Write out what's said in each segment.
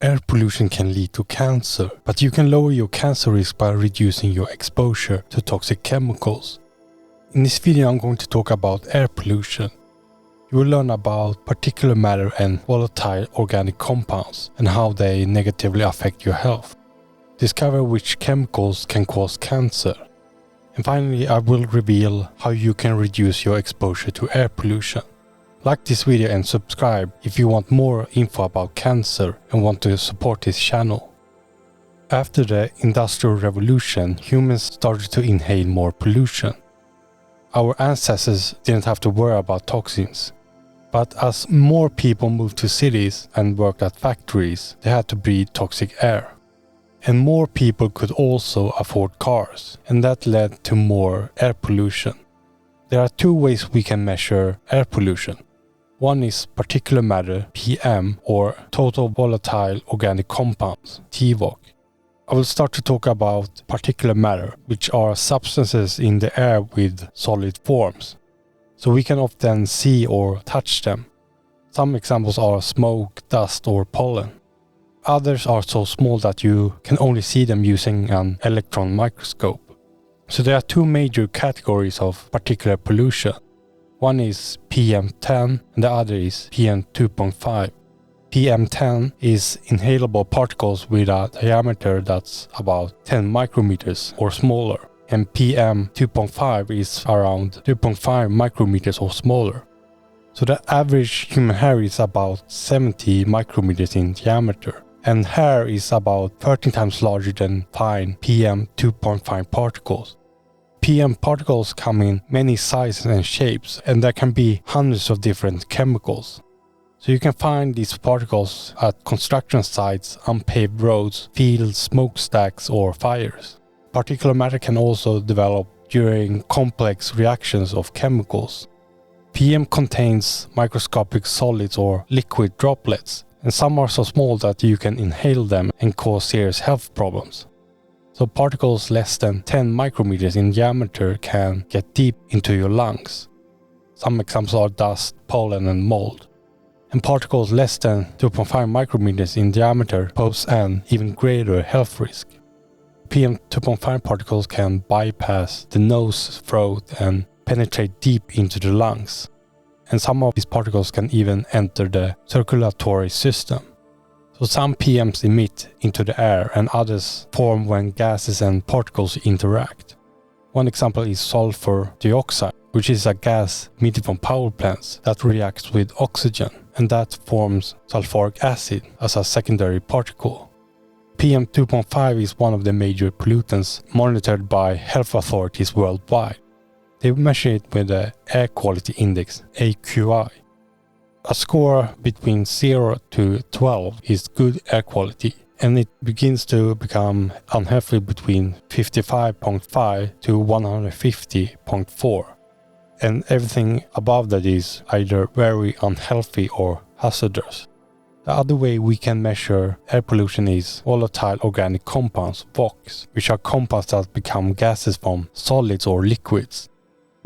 Air pollution can lead to cancer, but you can lower your cancer risk by reducing your exposure to toxic chemicals. In this video I'm going to talk about air pollution. You will learn about particulate matter and volatile organic compounds and how they negatively affect your health. Discover which chemicals can cause cancer. And finally I will reveal how you can reduce your exposure to air pollution. Like this video and subscribe if you want more info about cancer and want to support this channel. After the Industrial Revolution, humans started to inhale more pollution. Our ancestors didn't have to worry about toxins. But as more people moved to cities and worked at factories, they had to breathe toxic air. And more people could also afford cars, and that led to more air pollution. There are two ways we can measure air pollution. One is particulate matter, PM, or total volatile organic compounds, TVOC. I will start to talk about particulate matter, which are substances in the air with solid forms. So we can often see or touch them. Some examples are smoke, dust, or pollen. Others are so small that you can only see them using an electron microscope. So there are two major categories of particulate pollution. One is PM10 and the other is PM2.5. PM10 is inhalable particles with a diameter that's about 10 micrometers or smaller, and PM2.5 is around 2.5 micrometers or smaller. So the average human hair is about 70 micrometers in diameter, and hair is about 13 times larger than fine PM2.5 particles. PM particles come in many sizes and shapes, and there can be hundreds of different chemicals. So you can find these particles at construction sites, unpaved roads, fields, smokestacks, or fires. Particulate matter can also develop during complex reactions of chemicals. PM contains microscopic solids or liquid droplets, and some are so small that you can inhale them and cause serious health problems. So particles less than 10 micrometers in diameter can get deep into your lungs. Some examples are dust, pollen, and mold. And particles less than 2.5 micrometers in diameter pose an even greater health risk. PM2.5 particles can bypass the nose, throat, and penetrate deep into the lungs. And some of these particles can even enter the circulatory system. So some PMs emit into the air and others form when gases and particles interact. One example is sulfur dioxide, which is a gas emitted from power plants that reacts with oxygen, and that forms sulfuric acid as a secondary particle. PM2.5 is one of the major pollutants monitored by health authorities worldwide. They measure it with the Air Quality Index, AQI. A score between 0 to 12 is good air quality, and it begins to become unhealthy between 55.5 to 150.4. And everything above that is either very unhealthy or hazardous. The other way we can measure air pollution is volatile organic compounds, VOCs, which are compounds that become gases from solids or liquids.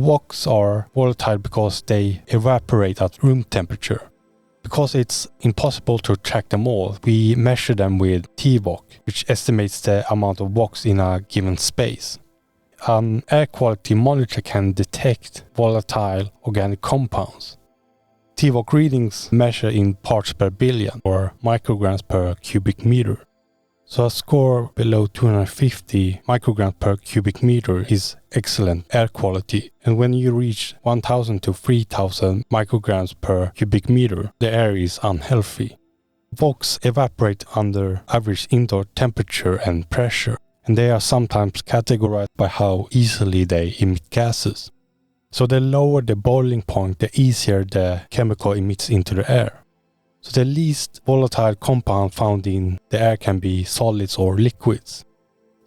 VOCs are volatile because they evaporate at room temperature. Because it's impossible to track them all, we measure them with TVOC, which estimates the amount of VOCs in a given space. An air quality monitor can detect volatile organic compounds. TVOC readings measure in parts per billion or micrograms per cubic meter. So a score below 250 micrograms per cubic meter is excellent air quality, and when you reach 1000 to 3000 micrograms per cubic meter, the air is unhealthy. VOCs evaporate under average indoor temperature and pressure, and they are sometimes categorized by how easily they emit gases. So the lower the boiling point, the easier the chemical emits into the air. So the least volatile compound found in the air can be solids or liquids.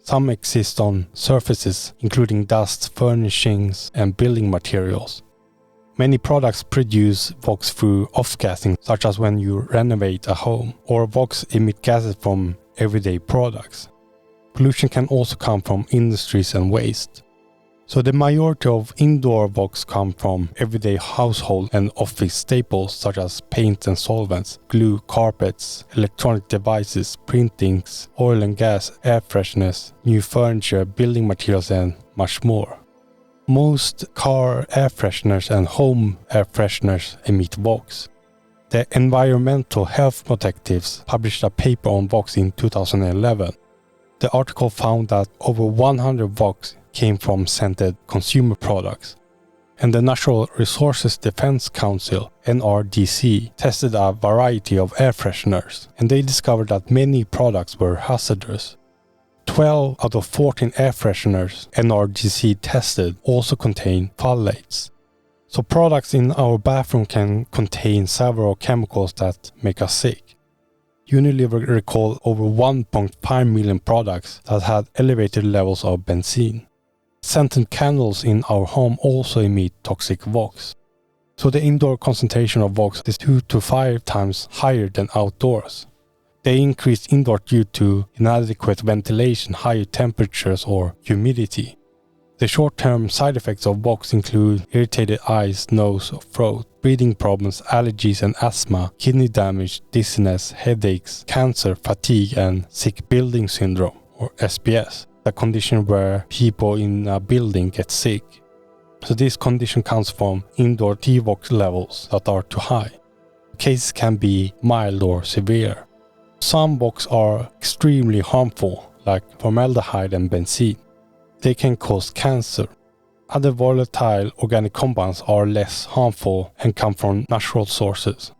Some exist on surfaces, including dust, furnishings, and building materials. Many products produce VOCs through off-gassing, such as when you renovate a home, or VOCs emit gases from everyday products. Pollution can also come from industries and waste. So the majority of indoor VOCs come from everyday household and office staples such as paint and solvents, glue, carpets, electronic devices, printings, oil and gas, air fresheners, new furniture, building materials and much more. Most car air fresheners and home air fresheners emit VOCs. The Environmental Health Protectives published a paper on VOCs in 2011. The article found that over 100 VOCs came from scented consumer products. And the Natural Resources Defense Council, NRDC, tested a variety of air fresheners, and they discovered that many products were hazardous. 12 out of 14 air fresheners NRDC tested also contain phthalates. So products in our bathroom can contain several chemicals that make us sick. Unilever recalled over 1.5 million products that had elevated levels of benzene. Scented candles in our home also emit toxic VOCs. So the indoor concentration of VOCs is 2 to 5 times higher than outdoors. They increase indoors due to inadequate ventilation, higher temperatures or humidity. The short-term side effects of VOCs include irritated eyes, nose, throat, breathing problems, allergies and asthma, kidney damage, dizziness, headaches, cancer, fatigue and sick building syndrome or SBS. A condition where people in a building get sick. So this condition comes from indoor TVOC levels that are too high. Cases can be mild or severe. Some VOCs are extremely harmful, like formaldehyde and benzene. They can cause cancer. Other volatile organic compounds are less harmful and come from natural sources.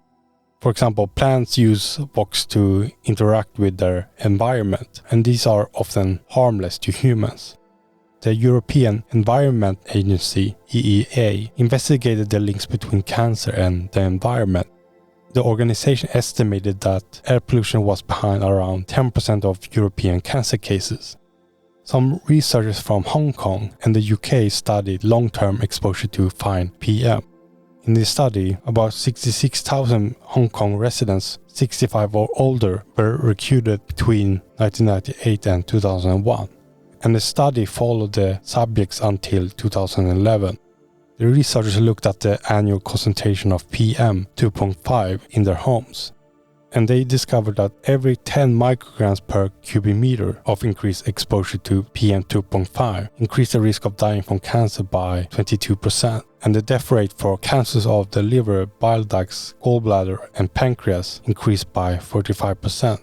For example, plants use VOCs to interact with their environment, and these are often harmless to humans. The European Environment Agency, EEA, investigated the links between cancer and the environment. The organization estimated that air pollution was behind around 10% of European cancer cases. Some researchers from Hong Kong and the UK studied long-term exposure to fine PM. In this study, about 66,000 Hong Kong residents 65 or older were recruited between 1998 and 2001, and the study followed the subjects until 2011. The researchers looked at the annual concentration of PM 2.5 in their homes, and they discovered that every 10 micrograms per cubic meter of increased exposure to PM 2.5 increased the risk of dying from cancer by 22%, and the death rate for cancers of the liver, bile ducts, gallbladder, and pancreas increased by 45%.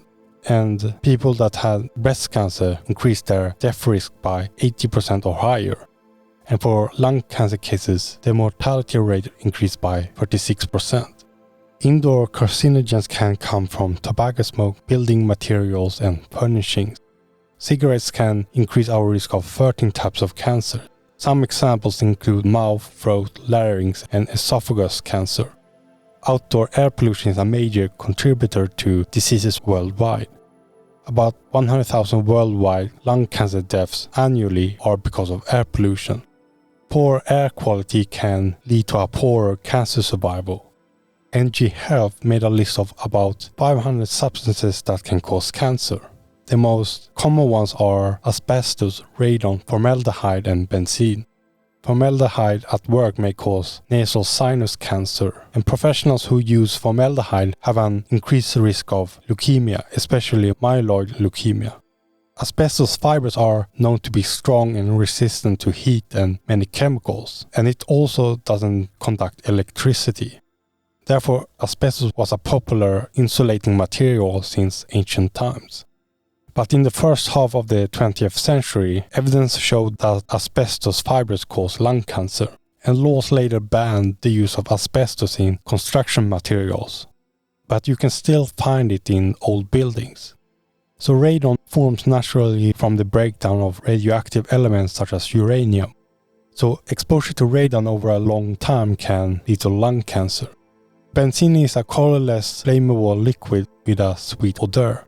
And people that had breast cancer increased their death risk by 80% or higher. And for lung cancer cases, the mortality rate increased by 36%. Indoor carcinogens can come from tobacco smoke, building materials, and furnishings. Cigarettes can increase our risk of 13 types of cancer. Some examples include mouth, throat, larynx, and esophagus cancer. Outdoor air pollution is a major contributor to diseases worldwide. About 100,000 worldwide lung cancer deaths annually are because of air pollution. Poor air quality can lead to a poorer cancer survival. NG Health made a list of about 500 substances that can cause cancer. The most common ones are asbestos, radon, formaldehyde, and benzene. Formaldehyde at work may cause nasal sinus cancer, and professionals who use formaldehyde have an increased risk of leukemia, especially myeloid leukemia. Asbestos fibers are known to be strong and resistant to heat and many chemicals, and it also doesn't conduct electricity. Therefore, asbestos was a popular insulating material since ancient times. But in the first half of the 20th century, evidence showed that asbestos fibers cause lung cancer, and laws later banned the use of asbestos in construction materials. But you can still find it in old buildings. So radon forms naturally from the breakdown of radioactive elements such as uranium. So exposure to radon over a long time can lead to lung cancer. Benzene is a colorless, flammable liquid with a sweet odor.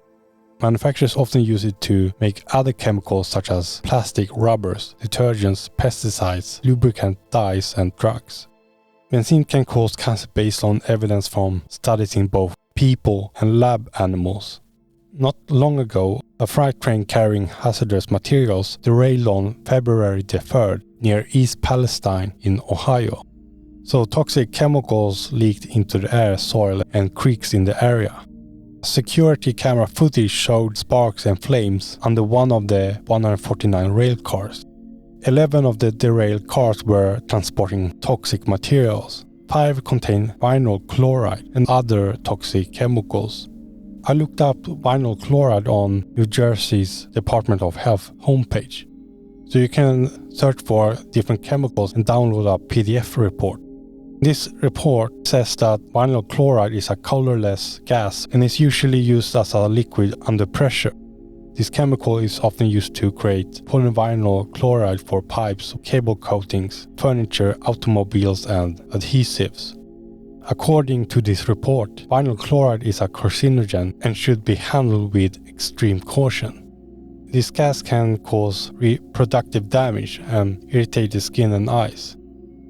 Manufacturers often use it to make other chemicals such as plastic, rubbers, detergents, pesticides, lubricant dyes, and drugs. Benzene can cause cancer based on evidence from studies in both people and lab animals. Not long ago, a freight train carrying hazardous materials derailed on February the 3rd near East Palestine in Ohio. So toxic chemicals leaked into the air, soil, and creeks in the area. Security camera footage showed sparks and flames under one of the 149 rail cars. 11 of the derailed cars were transporting toxic materials. 5 contained vinyl chloride and other toxic chemicals. I looked up vinyl chloride on New Jersey's Department of Health homepage. So you can search for different chemicals and download a PDF report. This report says that vinyl chloride is a colorless gas and is usually used as a liquid under pressure. This chemical is often used to create polyvinyl chloride for pipes, cable coatings, furniture, automobiles, and adhesives. According to this report, vinyl chloride is a carcinogen and should be handled with extreme caution. This gas can cause reproductive damage and irritate the skin and eyes.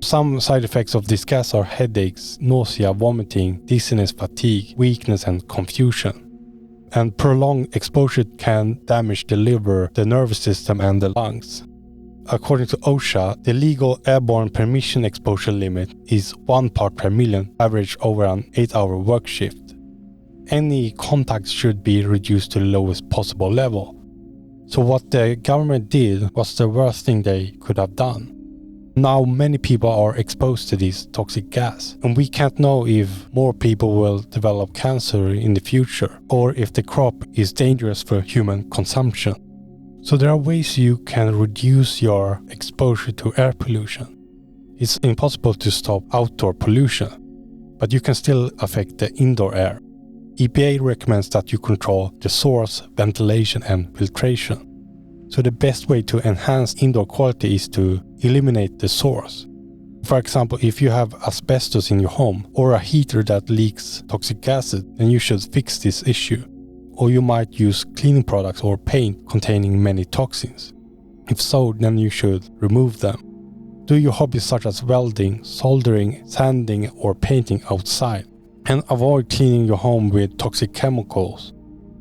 Some side effects of this gas are headaches, nausea, vomiting, dizziness, fatigue, weakness, and confusion. And prolonged exposure can damage the liver, the nervous system, and the lungs. According to OSHA, the legal airborne permission exposure limit is 1 part per million, averaged over an 8-hour work shift. Any contacts should be reduced to the lowest possible level. So what the government did was the worst thing they could have done. Now many people are exposed to this toxic gas, and we can't know if more people will develop cancer in the future or if the crop is dangerous for human consumption. So there are ways you can reduce your exposure to air pollution. It's impossible to stop outdoor pollution, but you can still affect the indoor air. EPA recommends that you control the source, ventilation, and filtration. So the best way to enhance indoor quality is to eliminate the source. For example, if you have asbestos in your home or a heater that leaks toxic gases, then you should fix this issue. Or you might use cleaning products or paint containing many toxins. If so, then you should remove them. Do your hobbies such as welding, soldering, sanding, or painting outside. And avoid cleaning your home with toxic chemicals.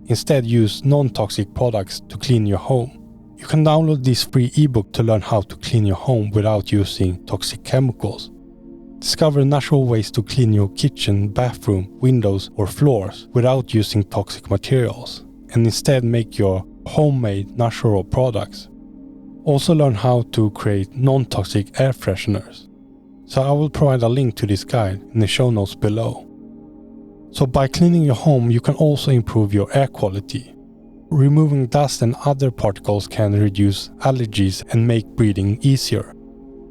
Instead, use non-toxic products to clean your home. You can download this free ebook to learn how to clean your home without using toxic chemicals. Discover natural ways to clean your kitchen, bathroom, windows, or floors without using toxic materials, and instead make your homemade natural products. Also learn how to create non-toxic air fresheners. So I will provide a link to this guide in the show notes below. So by cleaning your home, you can also improve your air quality. Removing dust and other particles can reduce allergies and make breathing easier.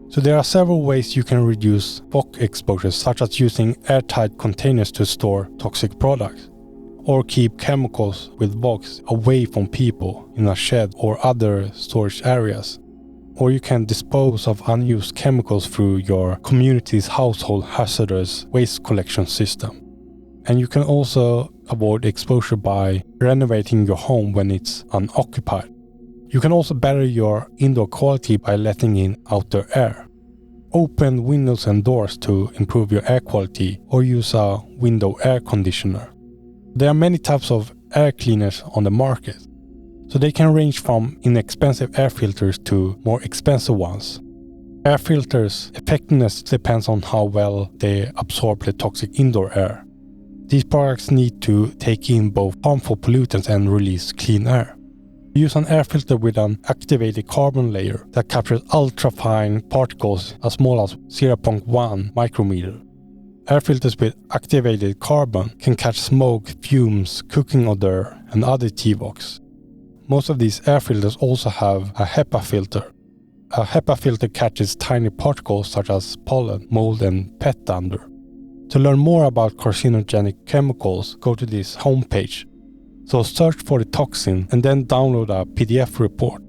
So there are several ways you can reduce VOC exposure, such as using airtight containers to store toxic products, or keep chemicals with VOCs away from people in a shed or other storage areas. Or you can dispose of unused chemicals through your community's household hazardous waste collection system. And you can also avoid exposure by renovating your home when it's unoccupied. You can also better your indoor quality by letting in outdoor air. Open windows and doors to improve your air quality, or use a window air conditioner. There are many types of air cleaners on the market, so they can range from inexpensive air filters to more expensive ones. Air filters' effectiveness depends on how well they absorb the toxic indoor air. These products need to take in both harmful pollutants and release clean air. Use an air filter with an activated carbon layer that captures ultra-fine particles as small as 0.1 micrometer. Air filters with activated carbon can catch smoke, fumes, cooking odor, and other TVOCs. Most of these air filters also have a HEPA filter. A HEPA filter catches tiny particles such as pollen, mold, and pet dander. To learn more about carcinogenic chemicals, go to this homepage. So search for the toxin and then download a PDF report.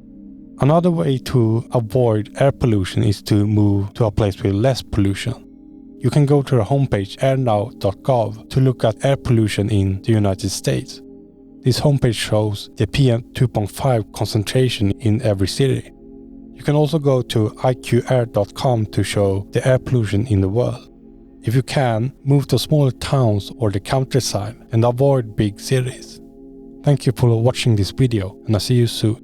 Another way to avoid air pollution is to move to a place with less pollution. You can go to the homepage airnow.gov to look at air pollution in the United States. This homepage shows the PM2.5 concentration in every city. You can also go to iqair.com to show the air pollution in the world. If you can, move to smaller towns or the countryside and avoid big cities. Thank you for watching this video, and I'll see you soon.